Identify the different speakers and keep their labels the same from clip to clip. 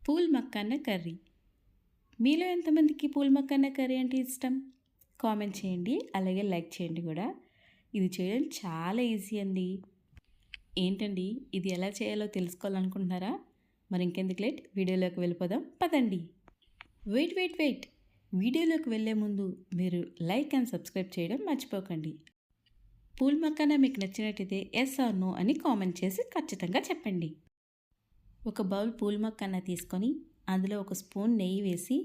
Speaker 1: Pool makhana curry. మీలో ఎంతమందికి pool makhana curry అంటే ఇష్టం? కామెంట్ చేయండి, అలాగే లైక్ చేయండి కూడా. ఇది చేయడం చాలా ఈజీ అండి. ఏంటండి, ఇది ఎలా చేయాలో తెలుసుకోవాలనుకుంటున్నారా? మరి ఇంకెందుకు లేట్, వీడియోలోకి వెళ్ళిపోదాం పదండి. వెయిట్, వీడియోలోకి వెళ్ళే ముందు మీరు లైక్ అండ్ సబ్స్క్రైబ్ చేయడం మర్చిపోకండి. పూల్ మక్కన మీకు నచ్చినట్టయితే ఎస్ ఆర్ నో అని కామెంట్ చేసి ఖచ్చితంగా చెప్పండి. ఒక బౌల్ పూల్ మక్కన తీసుకొని అందులో ఒక స్పూన్ నెయ్యి వేసి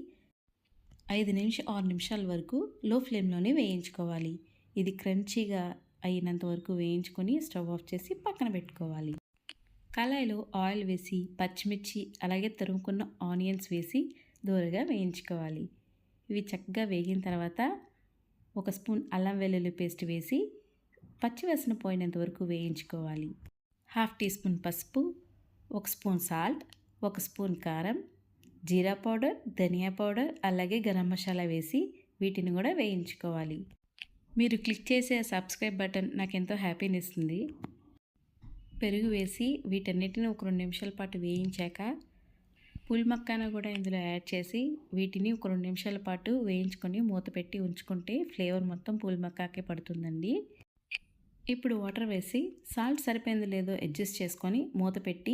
Speaker 1: 6 నిమిషాల వరకు లో ఫ్లేమ్లోనే వేయించుకోవాలి. ఇది క్రంచీగా అయినంత వరకు వేయించుకొని స్టవ్ ఆఫ్ చేసి పక్కన పెట్టుకోవాలి. కళాయిలో ఆయిల్ వేసి పచ్చిమిర్చి అలాగే తరుముకున్న ఆనియన్స్ వేసి దూరగా వేయించుకోవాలి. ఇవి చక్కగా వేగిన తర్వాత ఒక స్పూన్ అల్లం వెల్లుల్లి పేస్ట్ వేసి పచ్చివాసన పోయినంత వరకు వేయించుకోవాలి. 1/2 టీ స్పూన్ పసుపు, 1 స్పూన్ సాల్ట్, 1 స్పూన్ కారం, జీరా పౌడర్, ధనియా పౌడర్ అలాగే గరం మసాలా వేసి వీటిని కూడా వేయించుకోవాలి. మీరు క్లిక్ చేసే సబ్స్క్రైబ్ బటన్ నాకు ఎంతో హ్యాపీని ఇస్తుంది. పెరుగు వేసి వీటన్నిటిని ఒక 2 నిమిషాల పాటు వేయించాక పూల్ మక్కాన కూడా ఇందులో యాడ్ చేసి వీటిని ఒక 2 నిమిషాల పాటు వేయించుకొని మూత పెట్టి ఉంచుకుంటే ఫ్లేవర్ మొత్తం పూల్ మక్కాకే పడుతుందండి. ఇప్పుడు వాటర్ వేసి సాల్ట్ సరిపోయిందో లేదో అడ్జస్ట్ చేసుకొని మూత పెట్టి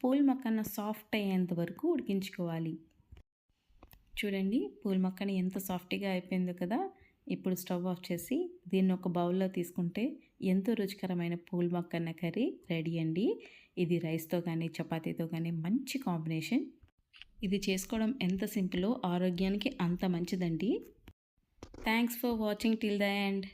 Speaker 1: పూల్ మక్కన సాఫ్ట్ అయ్యేంత వరకు ఉడికించుకోవాలి. చూడండి, పూల్ మక్కన ఎంత సాఫ్ట్గా అయిపోయిందో కదా. ఇప్పుడు స్టవ్ ఆఫ్ చేసి దీన్ని ఒక బౌల్లో తీసుకుంటే ఎంతో రుచికరమైన పూల్ మక్కన కర్రీ రెడీ అండి. ఇది రైస్తో కానీ చపాతీతో కానీ మంచి కాంబినేషన్. ఇది చేసుకోవడం ఎంత సింపులో ఆరోగ్యానికి అంత మంచిదండి. Thanks for watching till the end.